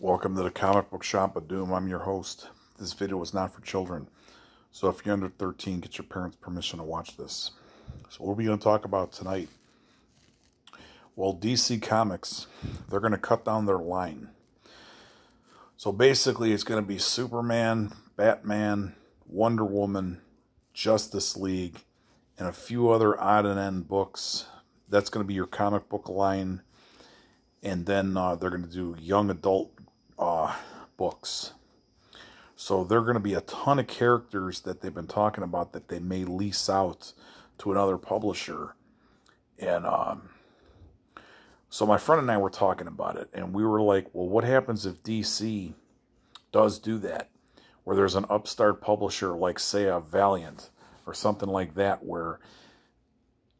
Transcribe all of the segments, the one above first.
Welcome to the Comic Book Shop of Doom. I'm your host. This video is not for children. So if you're under 13, get your parents' permission to watch this. So what are we going to talk about tonight? Well, DC Comics, they're going to cut down their line. So basically it's going to be Superman, Batman, Wonder Woman, Justice League, and a few other odd and end books. That's going to be your comic book line. And then they're going to do young adult books. So there are going to be a ton of characters that they've been talking about that they may lease out to another publisher. And so my friend and I were talking about it, and we were like, well, what happens if DC does do that? Where there's an upstart publisher like, say, a Valiant or something like that, where,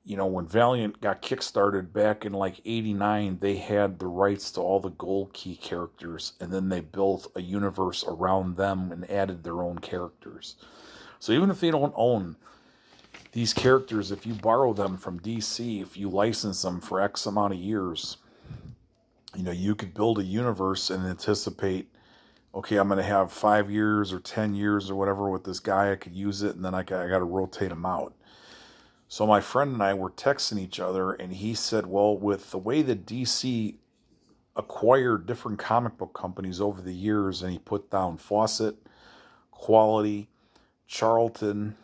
you know, when Valiant got kickstarted back in like 89, they had the rights to all the Gold Key characters, and then they built a universe around them and added their own characters. So even if they don't own these characters, if you borrow them from DC, if you license them for X amount of years, you know, you could build a universe and anticipate, okay, I'm going to have 5 years or 10 years or whatever with this guy, I could use it, and then I got to rotate him out. So my friend and I were texting each other, and he said, well, with the way that DC acquired different comic book companies over the years, and he put down Fawcett, Quality, Charlton,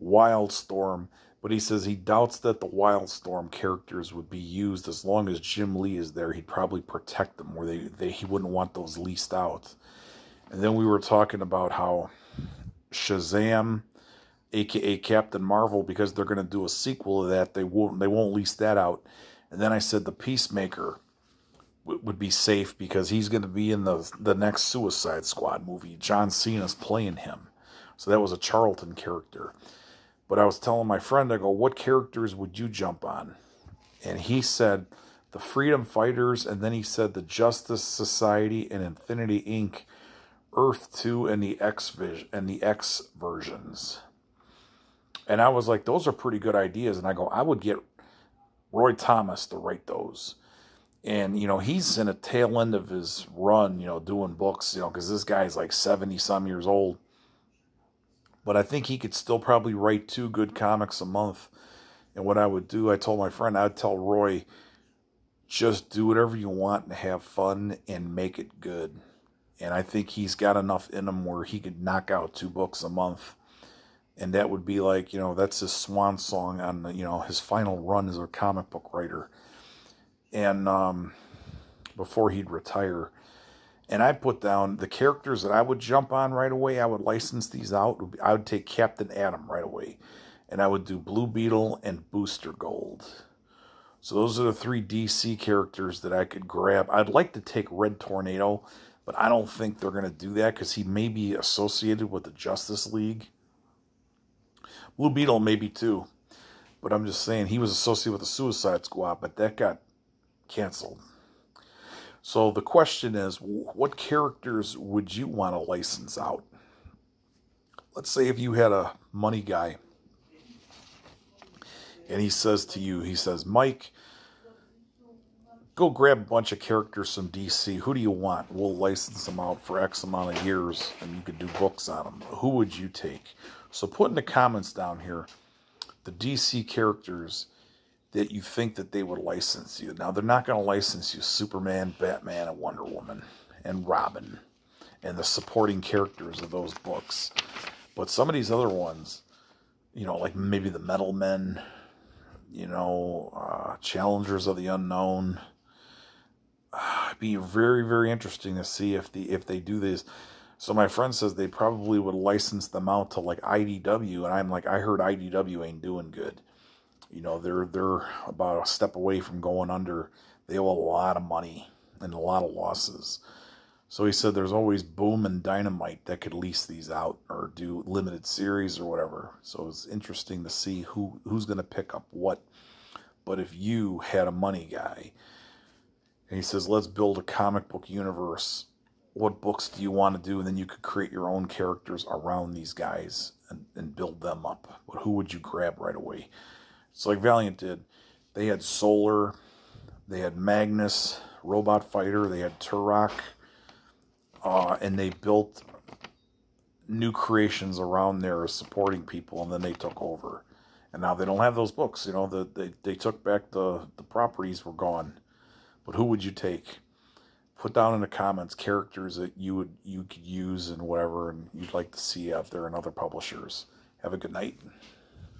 Wildstorm, but he says he doubts that the Wildstorm characters would be used as long as Jim Lee is there. He'd probably protect them, where he wouldn't want those leased out. And then we were talking about how Shazam, aka Captain Marvel, because they're going to do a sequel to that, they won't lease that out. And then I said the Peacemaker would be safe because he's going to be in the next Suicide Squad movie. John Cena's playing him. So that was a Charlton character. But I was telling my friend, I go, what characters would you jump on? And he said the Freedom Fighters, and then he said the Justice Society and Infinity Inc., Earth 2, and the X versions. And I was like, those are pretty good ideas. And I go, I would get Roy Thomas to write those. And, you know, he's in a tail end of his run, you know, doing books, you know, because this guy's like 70-some years old. But I think he could still probably write 2 good comics a month. And what I would do, I told my friend, I'd tell Roy, just do whatever you want and have fun and make it good. And I think he's got enough in him where he could knock out 2 books a month. And that would be like, you know, that's his swan song on, you know, his final run as a comic book writer. And before he'd retire. And I put down the characters that I would jump on right away. I would license these out. I would take Captain Atom right away. And I would do Blue Beetle and Booster Gold. So those are the 3 DC characters that I could grab. I'd like to take Red Tornado, but I don't think they're going to do that because he may be associated with the Justice League. Blue Beetle maybe too, but I'm just saying he was associated with the Suicide Squad, but that got canceled. So the question is, what characters would you want to license out? Let's say if you had a money guy, and he says to you, he says, Mike, go grab a bunch of characters from DC. Who do you want? We'll license them out for X amount of years, and you could do books on them. Who would you take? So put in the comments down here the DC characters that you think that they would license you. Now, they're not going to license you Superman, Batman, and Wonder Woman, and Robin, and the supporting characters of those books. But some of these other ones, you know, like maybe the Metal Men, you know, Challengers of the Unknown. It'd be very, very interesting to see if they do this. So my friend says they probably would license them out to like IDW, and I'm like, I heard IDW ain't doing good. You know, they're about a step away from going under. They owe a lot of money and a lot of losses. So he said there's always Boom and Dynamite that could lease these out or do limited series or whatever. So it's interesting to see who's going to pick up what. But if you had a money guy, and he says, let's build a comic book universe, what books do you want to do? And then you could create your own characters around these guys and build them up. But who would you grab right away? It's like Valiant did. They had Solar, they had Magnus, Robot Fighter, they had Turok, and they built new creations around there supporting people, and then they took over. And now they don't have those books. You know, they took back the properties were gone. But who would you take? Put down in the comments characters that you could use and whatever, and you'd like to see out there in other publishers. Have a good night.